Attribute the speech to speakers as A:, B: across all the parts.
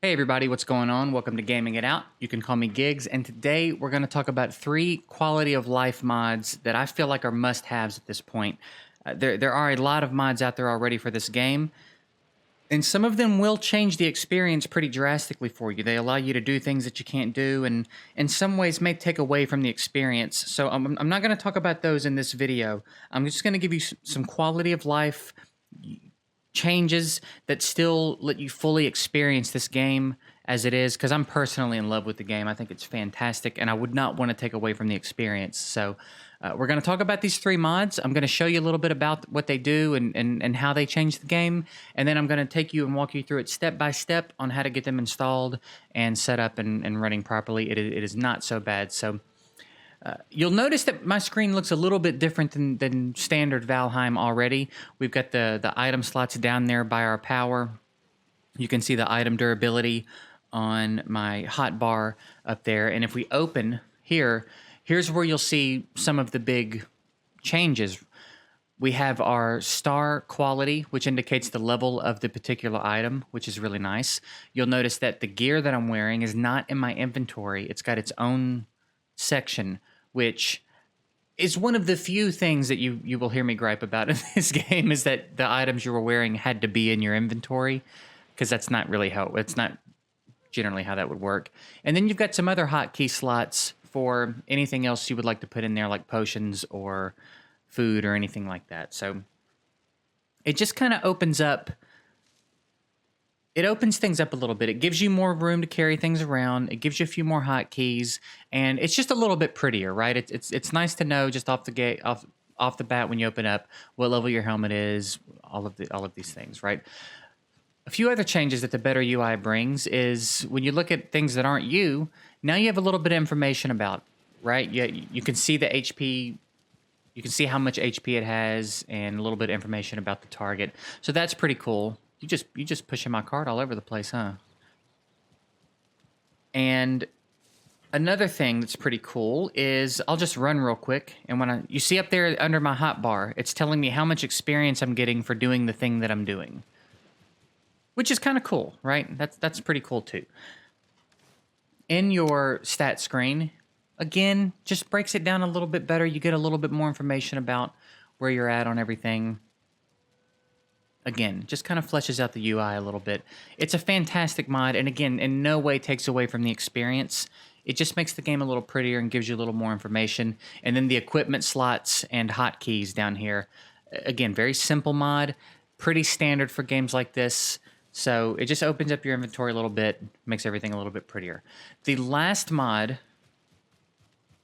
A: Hey everybody, what's going on? Welcome to Gaming It Out. You can call me Gigs, and today we're going to talk about 3 quality of life mods that I feel like are must-haves at this point. There are a lot of mods out there already for this game, and some of them will change the experience pretty drastically for you. They allow you to do things that you can't do, and in some ways may take away from the experience. So I'm not going to talk about those in this video. I'm just going to give you some quality of life changes that still let you fully experience this game as it is, because I'm personally in love with the game. I think it's fantastic, and I would not want to take away from the experience. So we're going to talk about these 3 mods. I'm going to show you a little bit about what they do and how they change the game, and then I'm going to take you and walk you through it step by step on how to get them installed and set up and running properly. It is not so bad. So you'll notice that my screen looks a little bit different than standard Valheim already. We've got the item slots down there by our power. You can see the item durability on my hotbar up there. And if we open here, here's where you'll see some of the big changes. We have our star quality, which indicates the level of the particular item, which is really nice. You'll notice that the gear that I'm wearing is not in my inventory. It's got its own section, which is one of the few things that you will hear me gripe about in this game, is that the items you were wearing had to be in your inventory, because that's not really how, it's not generally how that would work. And then you've got some other hotkey slots for anything else you would like to put in there, like potions or food or anything like that. So it just kind of opens up. It opens things up a little bit. It gives you more room to carry things around. It gives you a few more hotkeys, and it's just a little bit prettier, right? It's nice to know just off the bat when you open up what level your helmet is, all of these things, right? A few other changes that the better UI brings is when you look at things that aren't you, now you have a little bit of information about, right? You can see the HP. You can see how much HP it has and a little bit of information about the target. So that's pretty cool. You just pushing my cart all over the place, huh? And another thing that's pretty cool is I'll just run real quick, and when you see up there under my hotbar, it's telling me how much experience I'm getting for doing the thing that I'm doing, which is kind of cool, right? That's pretty cool too. In your stat screen, again, just breaks it down a little bit better. You get a little bit more information about where you're at on everything. Again, just kind of fleshes out the UI a little bit. It's a fantastic mod, and again, in no way takes away from the experience. It just makes the game a little prettier and gives you a little more information. And then the equipment slots and hotkeys down here. Again, very simple mod, pretty standard for games like this. So it just opens up your inventory a little bit, makes everything a little bit prettier. The last mod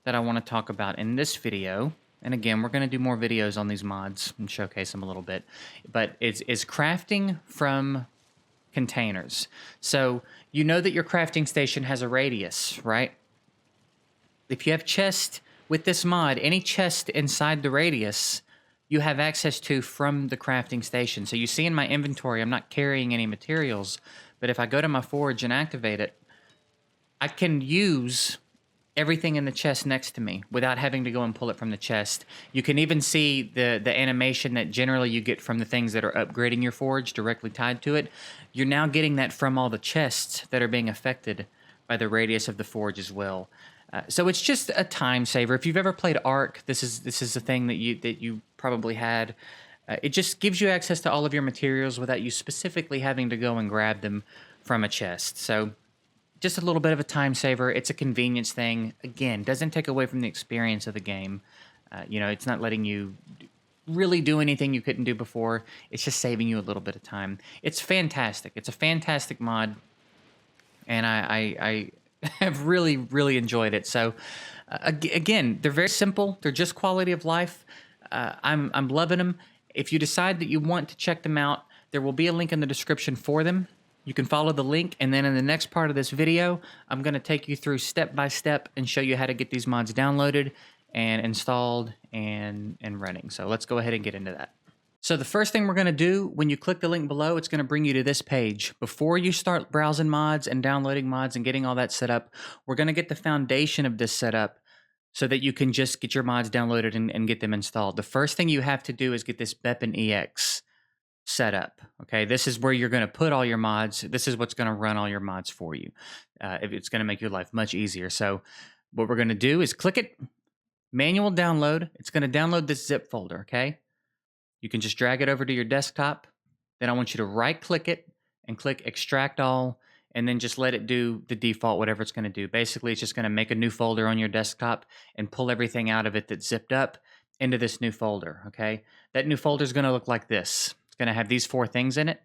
A: that I want to talk about in this video, and again, we're going to do more videos on these mods and showcase them a little bit, but is crafting from containers. So you know that your crafting station has a radius, right? If you have chest with this mod, any chest inside the radius you have access to from the crafting station. So you see in my inventory, I'm not carrying any materials, but if I go to my forge and activate it, I can use everything in the chest next to me without having to go and pull it from the chest. You can even see the animation that generally you get from the things that are upgrading your forge directly tied to it. You're now getting that from all the chests that are being affected by the radius of the forge as well. So it's just a time saver. If you've ever played Ark, this is a thing that you probably had. It just gives you access to all of your materials without you specifically having to go and grab them from a chest. So just a little bit of a time saver. It's a convenience thing. Again, doesn't take away from the experience of the game. It's not letting you really do anything you couldn't do before. It's just saving you a little bit of time. It's fantastic. It's a fantastic mod, and I have really, really enjoyed it. So, again, they're very simple. They're just quality of life. I'm loving them. If you decide that you want to check them out, there will be a link in the description for them. You can follow the link, and then in the next part of this video, I'm going to take you through step by step and show you how to get these mods downloaded and installed and running. So let's go ahead and get into that. So the first thing we're going to do, when you click the link below, it's going to bring you to this page. Before you start browsing mods and downloading mods and getting all that set up, we're going to get the foundation of this set up so that you can just get your mods downloaded and get them installed. The first thing you have to do is get this Beppin EX. setup. Okay, this is where you're going to put all your mods. This is what's going to run all your mods for you. It's going to make your life much easier. So what we're going to do is click it, manual download. It's going to download this zip folder. Okay, you can just drag it over to your desktop. Then I want you to right click it and click extract all, and then just let it do the default, whatever it's going to do. Basically, it's just going to make a new folder on your desktop and pull everything out of it that's zipped up into this new folder. Okay, that new folder is going to look like this. It's going to have these 4 things in it.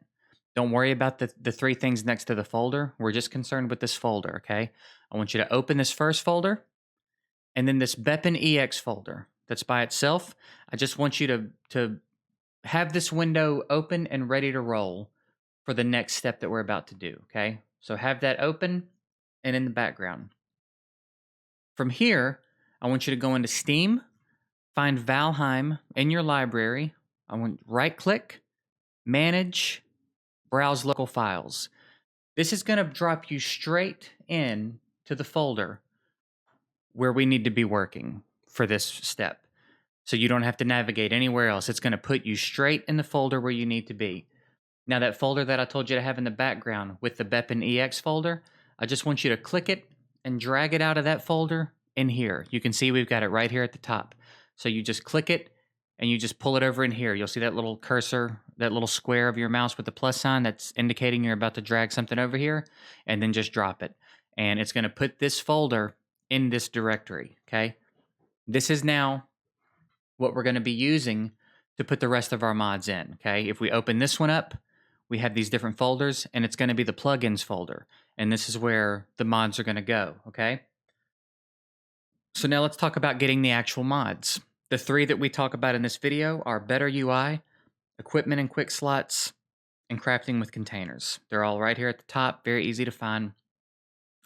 A: Don't worry about the 3 things next to the folder. We're just concerned with this folder. Okay, I want you to open this first folder and then this Beppin EX folder that's by itself. I just want you to have this window open and ready to roll for the next step that we're about to do, okay? So have that open and in the background. From here, I want you to go into Steam, find Valheim in your library. I want right click, manage, browse local files. This is going to drop you straight in to the folder where we need to be working for this step. So you don't have to navigate anywhere else. It's going to put you straight in the folder where you need to be. Now that folder that I told you to have in the background with the Beppin EX folder, I just want you to click it and drag it out of that folder in here. You can see we've got it right here at the top. So you just click it and you just pull it over in here. You'll see that little cursor, that little square of your mouse with the plus sign that's indicating you're about to drag something over here, and then just drop it. And it's going to put this folder in this directory, okay? This is now what we're going to be using to put the rest of our mods in, okay? If we open this one up, we have these different folders, and it's going to be the plugins folder. And this is where the mods are going to go, okay? So now let's talk about getting the actual mods. The 3 that we talk about in this video are Better UI, Equipment and Quick Slots, and Crafting with Containers. They're all right here at the top, very easy to find.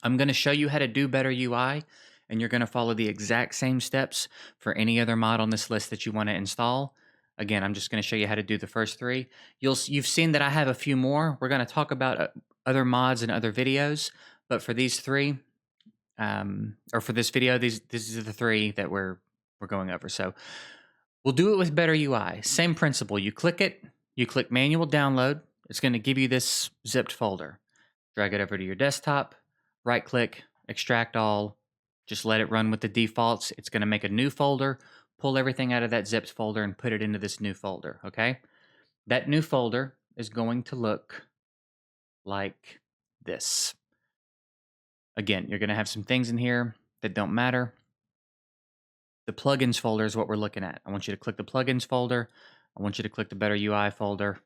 A: I'm going to show you how to do Better UI, and you're going to follow the exact same steps for any other mod on this list that you want to install. Again, I'm just going to show you how to do the first 3. You've seen that I have a few more. We're going to talk about other mods in other videos, but for these 3, or for this video, these are the 3 that we're going over. So we'll do it with Better UI. Same principle. You click it, you click manual download. It's going to give you this zipped folder. Drag it over to your desktop, right click, extract all, just let it run with the defaults. It's going to make a new folder, pull everything out of that zipped folder and put it into this new folder, okay? That new folder is going to look like this. Again, you're going to have some things in here that don't matter. The plugins folder is what we're looking at. I want you to click the plugins folder. I want you to click the Better UI folder.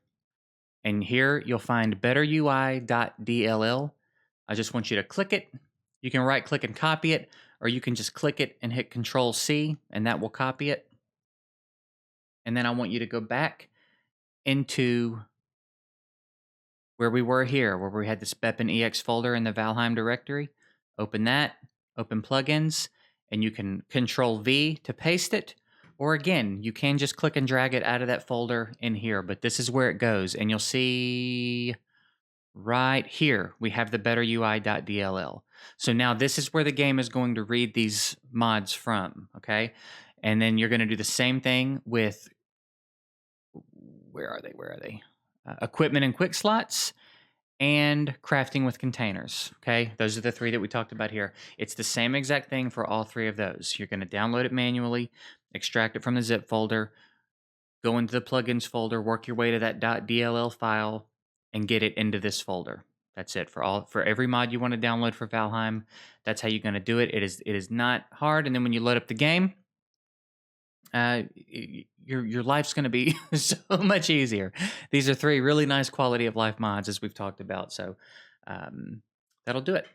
A: And here you'll find betterui.dll. I just want you to click it. You can right click and copy it, or you can just click it and hit Control C, and that will copy it. And then I want you to go back into where we were here, where we had this Beppin EX folder in the Valheim directory. Open that, open plugins, and you can Control V to paste it. Or again, you can just click and drag it out of that folder in here, but this is where it goes. And you'll see right here, we have the betterui.dll. So now this is where the game is going to read these mods from, okay? And then you're going to do the same thing with, where are they? Equipment and quick slots and crafting with containers, okay? Those are the 3 that we talked about here. It's the same exact thing for all 3 of those. You're going to download it manually, extract it from the zip folder, go into the plugins folder, work your way to that .dll file, and get it into this folder. That's it for every mod you want to download for Valheim. That's how you're going to do it. It is not hard. And then when you load up the game, your life's going to be so much easier. These are 3 really nice quality of life mods, as we've talked about. So that'll do it.